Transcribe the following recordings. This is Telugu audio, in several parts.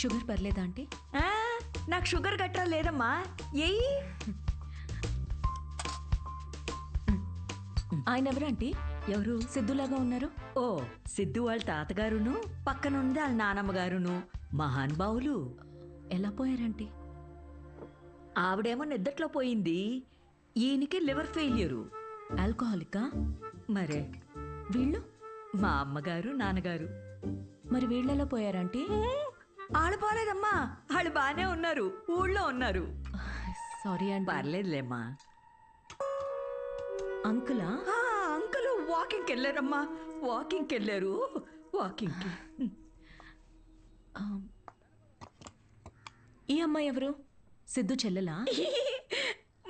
షుగర్ పర్లేదా ఆంటీ? నాకు షుగర్ గట్రా లేదమ్మా. ఏయ్ ఆయన ఎవరు ఆంటీ? ఎవరు? సిద్ధులాగా ఉన్నారు. ఓ సిద్ధు వాళ్ళ తాతగారును, పక్కనుంది వాళ్ళ నానమ్మగారును మహానుభావులు. ఎలా పోయారంటీ? ఆవిడేమో నిద్దట్లో పోయింది, ఈయనకి లివర్ ఫెయిల్యూరు. ఆల్కహాలికా? మరే వీళ్ళు? మా అమ్మగారు నాన్నగారు. మరి వీళ్ళెలా పోయారంటీ? వాళ్ళు పోలేదమ్మా, వాళ్ళు బానే ఉన్నారు, ఊళ్ళో ఉన్నారు. సారీ అండి. పర్లేదులేమ్మా. అంకులా? అంకుల్ వాకింగ్కి వెళ్ళారమ్మా, వాకింగ్కి వెళ్ళారు. వాకింగ్కి. ఈ అమ్మాయి ఎవరు? సిద్ధు చెల్లెలా?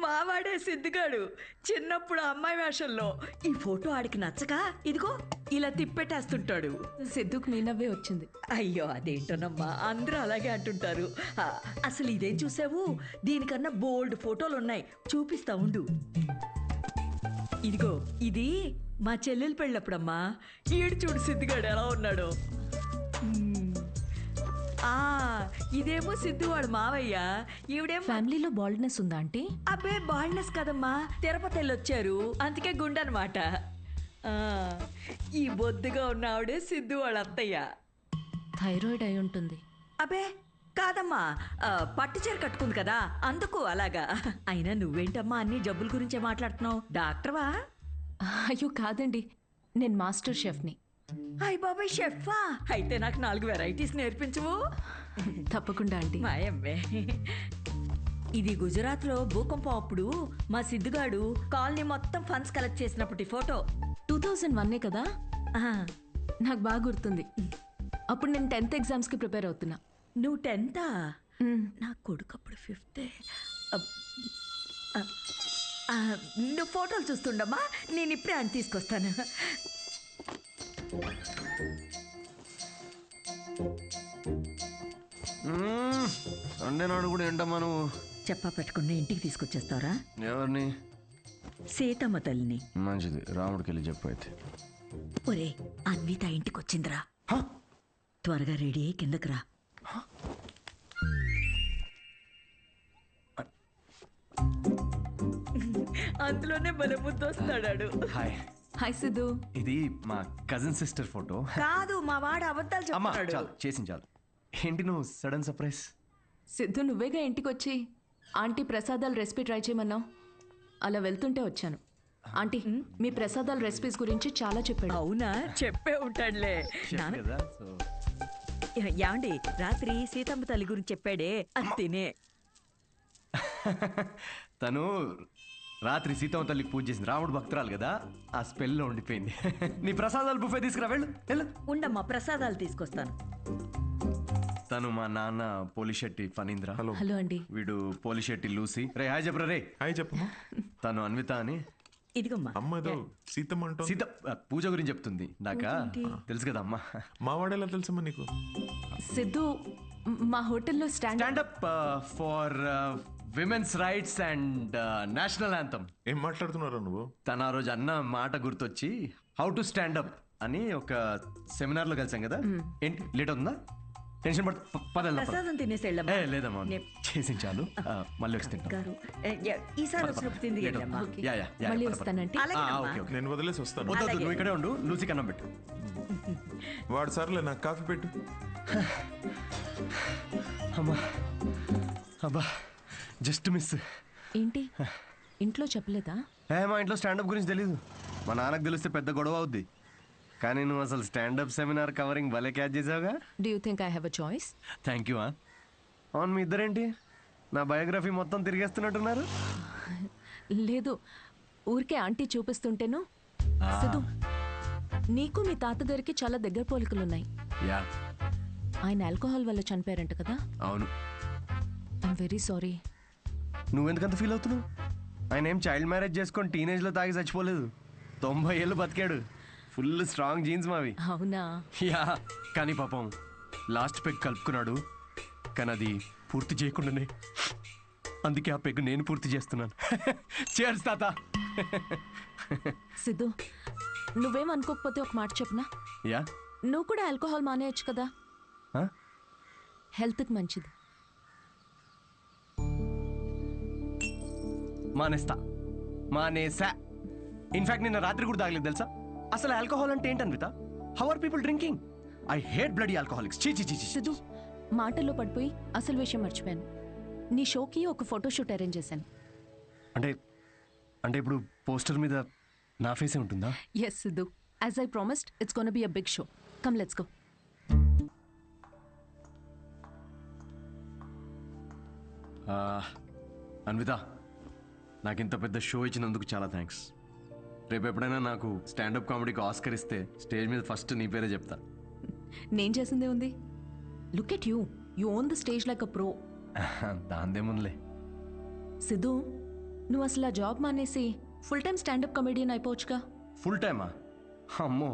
మావాడే సిద్ధిగాడు, చిన్నప్పుడు అమ్మాయి వేషంలో. ఈ ఫోటో ఆడికి నచ్చక ఇదిగో ఇలా తిప్పెట్టేస్తుంటాడు. సిద్ధుకు మీ నవ్వే వచ్చింది. అయ్యో అదేంటోనమ్మా, అందరూ అలాగే అంటుంటారు. అసలు ఇదేం చూసావు, దీనికన్నా బోల్డ్ ఫోటోలు ఉన్నాయి, చూపిస్తా ఉండు. ఇదిగో ఇది మా చెల్లెలు పెళ్ళప్పుడమ్మా. ఈడు చూడు సిద్ధిగాడు ఎలా ఉన్నాడు. ఇదేమో సిద్ధు వాడు మావయ్య, ఈవిడేమో. ఫ్యామిలీలో బాల్డ్నెస్ ఉందా ఆంటీ? అబ్బే బాల్డ్నెస్ కదమ్మా, తిరుపతి వెళ్ళొచ్చారు అందుకే గుండెనమాట. ఈ బొద్దుగా ఉన్న ఆవిడే సిద్ధు వాళ్ళ అత్తయ్య. థైరాయిడ్ అయి ఉంటుంది. అబ్బే కాదమ్మా, పట్టు చీర కట్టుకుంది కదా అందుకు అలాగా. అయినా నువ్వేంటమ్మా అన్ని జబ్బుల గురించే మాట్లాడుతున్నావు, డాక్టర్వా? అయ్యో కాదండి, నేను మాస్టర్ షెఫ్ని. అయ్ బాబాయ్ షెఫా, అయితే నాకు 4 వెరైటీస్ నేర్పించవు. తప్పకుండా ఆంటీ. మాయమ్మే. ఇది గుజరాత్లో భూకంపం అప్పుడు మా సిద్ధుగాడు కాలనీ మొత్తం ఫండ్స్ కలెక్ట్ చేసినప్పటి ఫోటో. 2001 కదా? నాకు బాగా గుర్తుంది. అప్పుడు నేను 10th ఎగ్జామ్స్కి ప్రిపేర్ అవుతున్నా. నువ్వు 10th? నా కొడుకు అప్పుడు 5th. నువ్వు ఫోటోలు చూస్తుండమ్మా, నేను ఇప్పుడే అని తీసుకొస్తాను. సండే నాడు కూడా ఏంటమ్మా నువ్వు చెప్పా పెట్టుకుని ఇంటికి తీసుకొచ్చేస్తారా? ఎవరిని? సీతమ్మ తల్లిని. మంచిది, రాముడికి వెళ్ళి చెప్పు అయితే. ఒరే అన్విత ఇంటికి వచ్చిందిరా, త్వరగా రెడీ అయ్యి కిందకి రా. అందులోనే బల ముద్దు వస్తాడాడు. హాయ్. హాయ్ సిద్ధు. ఇది మా కజిన్ సిస్టర్ ఫోటో. కాదు, మా వాడు అబద్ధాలు చెప్తున్నాడు. చాలు చేసింది చాలు. ఏంటి నువ్వు సడన్ సర్ప్రైజ్? సిద్ధు నువ్వేగా ఇంటికి వచ్చి ఆంటీ ప్రసాదాల రెసిపీ ట్రై చేయమన్నావు, అలా వెళ్తుంటే వచ్చాను. ఆంటీ మీ ప్రసాదాల రెసిపీస్ గురించి చాలా చెప్పాడు. అవునా, చెప్పే ఉంటాడులే. యాండి రాత్రి సీతమ్మ తల్లి గురించి చెప్పాడే, అది తినే. తను రాత్రి సీతమ్మ తల్లికి పూజ చేసింది, రాముడు భక్తురాలు కదా, ఆ స్పెల్లో ఉండిపోయింది. నీ ప్రసాదాలు బుఫే తీసుకురా, వెళ్ళు. ఉండమ్మా, ప్రసాదాలు తీసుకొస్తాను. తను మా నాన్న పోలిశెట్టి ఫణీంద్ర. హలో అండి. వీడు పోలిశెట్టి లూసి. రే హాయ్ చెప్పరా. రే హాయ్ చెప్పమ్మా. తను అన్విత అని. ఇదిగమ్మా. అమ్మ ఏదో సీతమ్మ అంటూ. సీత పూజ గురించి చెప్తుంది. నాకా తెలుసు కదా అమ్మా. మా వాడేలా తెలుసమ్మా నీకు? సిద్ధు మా హోటల్లో stand up for women's rights and national anthem. ఏం మాట్లాడుతున్నారా నువ్వు? తన ఆ రోజు అన్న మాట గుర్తొచ్చి హౌ టు స్టాండప్ అని ఒక సెమినార్ లో కలిసాం కదా. ఏంటి లేట్ అవుతుందా? టెన్షన్ ప్రసాదం తినేసి వెళ్ళమ్మా. లేదమ్మా, చేసి చాలు, మళ్ళీ వచ్చి తింటాం. ఈసారి వచ్చినప్పుడు తింది వెళ్ళమ్మా. మళ్ళీ వస్తానంటే. నేను వదిలేసి వస్తాను. నువ్వు ఇక్కడే ఉండు, లూసి కన్నం పెట్టు. వాడు సర్లే, నాకు కాఫీ పెట్టు. అమ్మా అబ్బా, జస్ట్ మిస్. ఏంటి ఇంట్లో చెప్పలేదా? మా ఇంట్లో స్టాండప్ గురించి తెలీదు. మా నాన్నకు తెలిస్తే పెద్ద గొడవ అవుద్ది. కానీ నువ్వు అసలు స్టాండప్ సెమినార్ కవరింగ్ భలే క్యాచ్ చేసావుగా. Do you think I have a choice? Thank you. అవును, మీ ఇద్దరేంటి నా బయోగ్రఫీ మొత్తం తిరిగేస్తున్నట్టున్నారు? లేదు, ఊరికే ఆంటీ చూపిస్తుంటేను. సిద్ధు నీకు మీ తాతగారికి చాలా దగ్గర పోలికలున్నాయి. యా, ఆయన ఆల్కహాల్ వల్ల చనిపోయారంట కదా? అవును. I'm very sorry. నువ్వెందుకంత ఫీల్ అవుతున్నావు? ఆయన ఏం చైల్డ్ మ్యారేజ్ చేసుకొని టీనేజ్లో తాగి చచ్చిపోలేదు. 90 ఏళ్ళు బతికాడు. ఫుల్ స్ట్రాంగ్ జీన్స్ మావి. అవునా? యా, కానీ పాపం లాస్ట్ పెగ్ కలుపుకున్నాడు, కానీ అది పూర్తి చేయకుండానే. అందుకే ఆ పెగ్ నేను పూర్తి చేస్తున్నాను. చేర్స్ తాత. సిద్ధు నువ్వేం అనుకోకపోతే ఒక మాట చెప్పనా? యా. నువ్వు కూడా ఆల్కహాల్ మానేయచ్చు కదా. హెల్త్కి మంచిది. మానేసా. ఇన్ఫాక్ట్ నిన్న రాత్రి కూడా తాగలేదు తెలుసా. అసలు ఆల్కహాల్ అంటే ఏంటి Anvitha? How are people drinking? I hate bloody alcoholics. చీ చీ చీ చీ. సిద్ధు, మాటల్లో పడిపోయి అసలు విషయం మర్చిపోయాను. నీ షోకి ఒక ఫోటోషూట్ అరేంజ్ చేశాను. అంటే అంటే ఇప్పుడు పోస్టర్ మీద నా ఫేసే ఉంటుందా? Yes Siddhu, as I promised it's gonna be a big show. Come let's go. Anvitha, నాకు ఇంత పెద్ద షో ఇచ్చినందుకు చాలా థ్యాంక్స్. రేపు ఎప్పుడైనా నాకు స్టాండప్ కామెడీకి ఆస్కర్ ఇస్తే స్టేజ్ మీద ఫస్ట్ నీ పేరే చెప్తా. నేను చేసిందే ఉంది. Look at you, you own the stage like a pro. దాందేముందిలే. సిద్ధు, నువ్వు అసలు ఆ జాబ్ మానేసి ఫుల్ టైం స్టాండప్ కమెడియన్ అయిపోవచ్చుగా. ఫుల్ టైమా? అమ్మో,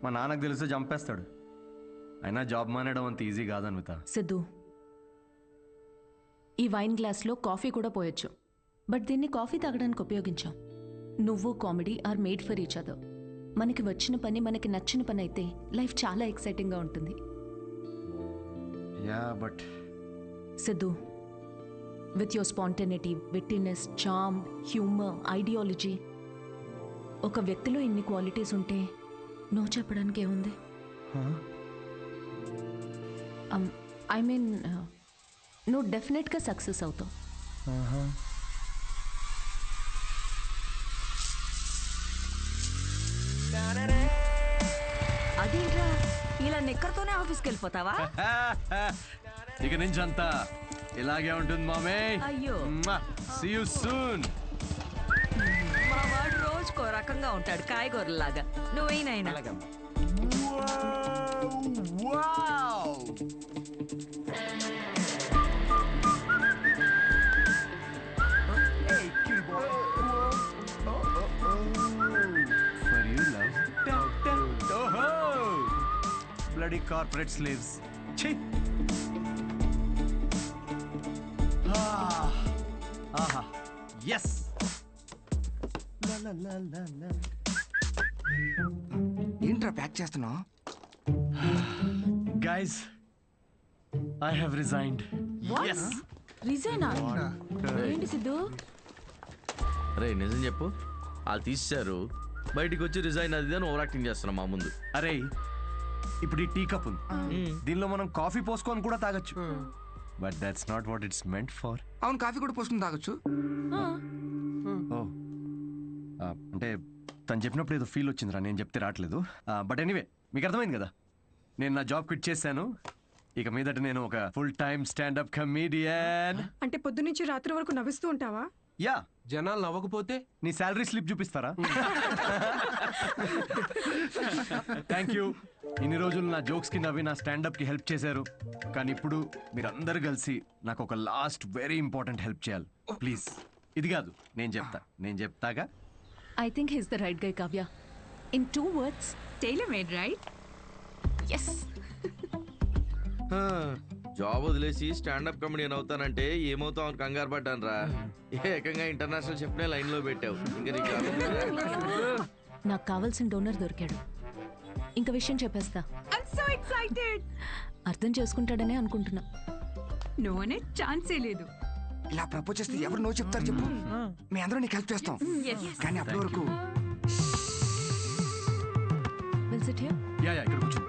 మా నాన్నకు తెలిస్తే చంపేస్తాడు. అయినా జాబ్ మానేయడం అంత ఈజీ కాదు అన్విత. సిద్ధు, ఈ వైన్ గ్లాస్లో కాఫీ కూడా పోయొచ్చు, బట్ దీన్ని కాఫీ తాగడానికి ఉపయోగించాం. నువ్వు comedy are made for each other. మనకి వచ్చిన పని మనకి నచ్చిన పని అయితే లైఫ్ చాలా ఎక్సైటింగ్గా ఉంటుంది. Yeah but Siddhu, with your spontaneity, wittiness, charm, humour, ideology, ఒక వ్యక్తిలో ఇన్ని క్వాలిటీస్ ఉంటే నో చెప్పడానికి ఏముంది? ఐ మీన్ నువ్వు డెఫినెట్గా సక్సెస్ అవుతావు. అదేంట్రా ఇలా నిక్కర్తోనే ఆఫీస్కి వెళ్ళిపోతావా? ఇక నుంచి అంతా ఇలాగే ఉంటుంది మామే. అయ్యో. See you soon. మా వాడు రోజుకో రకంగా ఉంటాడు, కాయగూరలాగా. నువ్వేనైనా bloody corporate slaves. Chhi. Aha. Yes. La la la la la. ఏంట్రా ప్యాక్ చేస్తున్నావు? Guys, I have resigned. What? Yes. రిజైనా? ఏంటి సిద్ధు? అరే నిజం చెప్పు, వాళ్ళు తీసేశారు, బయటికి వచ్చి రిజైన్ అది అని ఓవర్ యాక్టింగ్ చేస్తున్నాం మా ముందు. అరే ఇప్పుడు ఈ టీ కప్ ఉంది, దీనిలో మనం కాఫీ పోసుకొని కూడా తాగొచ్చు. But that's not what it's meant for. అవును, కాఫీ కూడా పోసుకుని తాగొచ్చు. ఓ అంటే తను చెప్పినప్పుడు ఏదో ఫీల్ వచ్చిందిరా, నేను చెప్తే రావట్లేదు. బట్ ఎనీవే, మీకు అర్థమైంది కదా, నేను నా జాబ్ క్విట్ చేశాను. ఇక మీదట నేను ఒక ఫుల్ టైమ్ స్టాండప్ కమీడియన్. అంటే పొద్దునుంచి రాత్రి వరకు నవ్విస్తూ ఉంటావా? యా. జనాలు నవ్వకపోతే నీ శాలరీ స్లిప్ చూపిస్తారా? Thank you. ఇన్ని రోజులు నా జోక్స్ కి నవ్వి నా స్టాండప్ కి హెల్ప్ చేశారు. కానీ ఇప్పుడు మీరందరూ కలిసి నాకు ఒక లాస్ట్ వెరీ ఇంపార్టెంట్ హెల్ప్ చేయాలి ప్లీజ్. ఇది కాదు, నేను చెప్తాగా. I think he's the right guy, Kavya. In 2 words, tailor made, right? Yes. Job వదిలేసి స్టాండప్ కమెడియన్ అవుతానంటే ఏమవుతావు అని కంగారు పడ్డాను రా. ఏకంగా ఇంటర్నేషనల్ షెఫ్నే లైన్ లో పెట్టావు. ఇంకా నీకు నాకు కావాల్సిన డోనర్ దొరికాడు. ఇంక విషయం చెప్పేస్తా. I'm so excited. అర్థం చేసుకుంటాడనే అనుకుంటున్నా. నో అనే ఛాన్సే లేదు. ఇలా ప్రపోజ్ చేస్తే ఎవరు నో చెప్తారు చెప్పు? మీ అందరూ నీకు హెల్ప్ చేస్తాం. కానీ అప్పటి వరకు విల్ సిట్ హియర్. యా ఇక్కడ కూర్చో.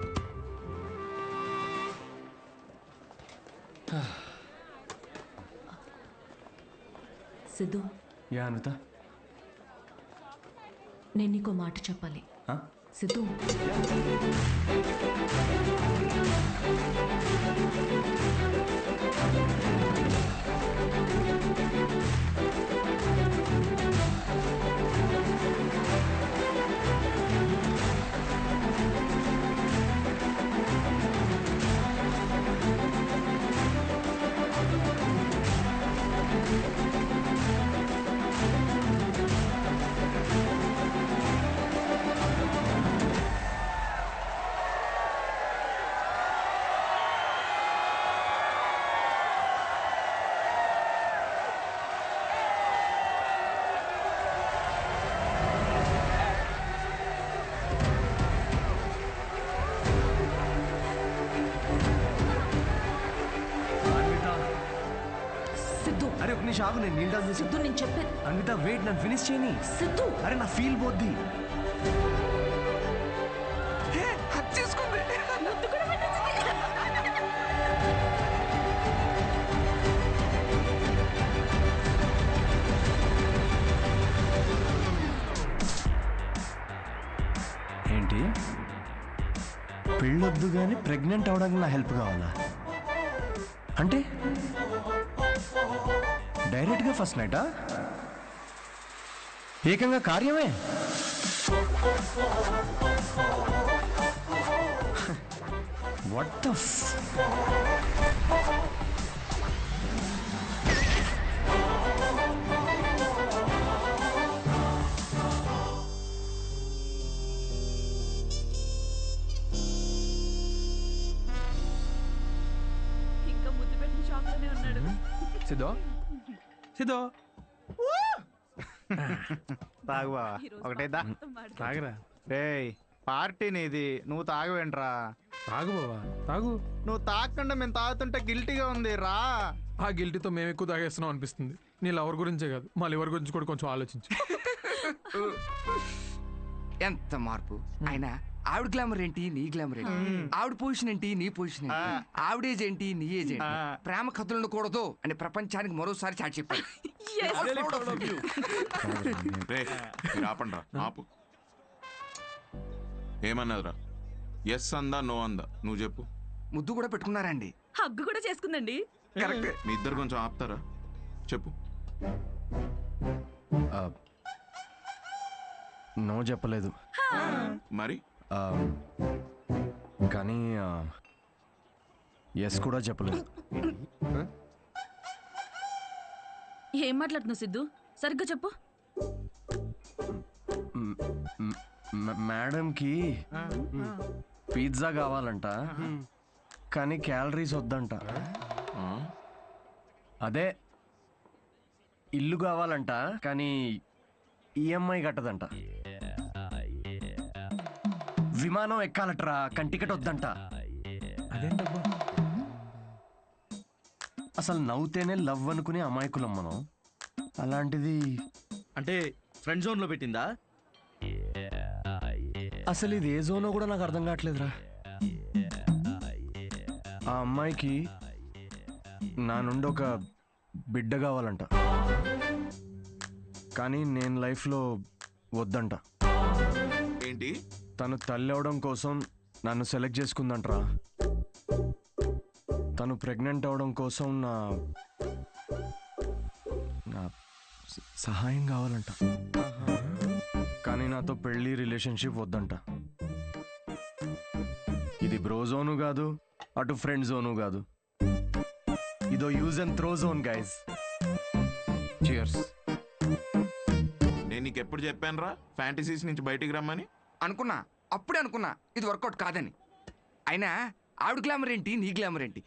సిద్ధు, యా అనిత. నేను నీకో మాట చెప్పాలి. సిద్ధు, నిమిషం ఆగు, నేను నీళ్ళు తాగేసి. సిద్ధు నేను చెప్పేది అన్విత వెయిట్, నన్ను ఫినిష్ చేయని. సిద్ధు అరే నా ఫీల్ పోద్ది. హక్ చేసుకుంది. ఏంటి పెళ్ళొద్దు కానీ ప్రెగ్నెంట్ అవడానికి నా హెల్ప్ కావాలా? అంటే డైరెక్ట్గా ఫస్ట్ నైటా? ఏకంగా కార్యమే. వాట్ ద ఇంకా ముద్దు పెట్టిన షాప్ లోనే ఉన్నాడు. సిద్ధో సిద్ధో తాగు బావా ఒకటేదా తాగరా రేయ్ పార్టీ నీది నువ్వు తాగవేంట్రా తాగు బావా తాగు. నువ్వు తాగకుండా మేము తాగుతుంటే గిల్టీగా ఉంది రా ఆ గిల్టీతో మేము ఎక్కువ తాగేస్తున్నాం అనిపిస్తుంది. నీ లవర్ గురించే కాదు మా లివర్ గురించి కూడా కొంచెం ఆలోచించు. ఎంత మార్పు ఆయన. ఆవిడ గ్లామర్ ఏంటి, నీ గ్లామర్ ఏంటి? ఆవిడ పొజిషన్ ఏంటి, నీ పొజిషన్ ఏంటి? ఆవిడ ఏజ్ ఏంటి, నీ ఏజ్ ఏంటి? ప్రేమ కథలు ఉండకూడదు అని ప్రపంచానికి మరోసారి చాటి చెప్పాడు. రే మీరు ఆపండ్రా, ఆపు. ఏమన్నదిరా? ఎస్ అందా నో అందా నువ్వు చెప్పు. ముద్దు కూడా పెట్టుకున్నారండి. హగ్గు కూడా చేసుకుందండి. కరెక్ట్. మీ ఇద్దరు కొంచెం ఆపుతారా? చెప్పు. నో చెప్పలేదు. మరి కానీ ఎస్ కూడా చెప్పలేదు. ఏం మాట్లాడుతున్నావు సిద్ధు? సరిగ్గా చెప్పు. మేడంకి పిజ్జా కావాలంట కానీ క్యాలరీస్ వద్దంట. అదే ఇల్లు కావాలంట కానీ ఈఎంఐ కట్టదంట. విమానం ఎక్కాలట్రా కానీ టికెట్ వద్దంట. అదేంటబ్బా? అసలు నవ్వుతేనే లవ్ అనుకునే అమాయకులం మనం. అలాంటిది అంటే ఫ్రెండ్ జోన్ లో పెట్టిందా? అసలు ఇది ఏ జోనో కూడా నాకు అర్థం కావట్లేదురా. ఆ అమ్మాయికి నా నుండి ఒక బిడ్డ కావాలంట కానీ నేను లైఫ్లో వద్దంట. ఏంటి? తను తల్లి అవడం కోసం నన్ను సెలెక్ట్ చేసుకుందంట్రా. తను ప్రెగ్నెంట్ అవడం కోసం నా నా సహాయం కావాలంట కానీ నాతో పెళ్లి రిలేషన్షిప్ వద్దంట. ఇది బ్రో జోను కాదు, అటు ఫ్రెండ్ జోను కాదు. ఇదో use and throw zone guys. Cheers. నేను నీకు ఎప్పుడు చెప్పాను రా ఫ్యాంటసీస్ నుంచి బయటికి రమ్మని? అనుకున్నా, అప్పుడే అనుకున్నా ఇది వర్కౌట్ కాదని. అయినా ఆవిడ గ్లామర్ ఏంటి, నీ గ్లామర్ ఏంటి?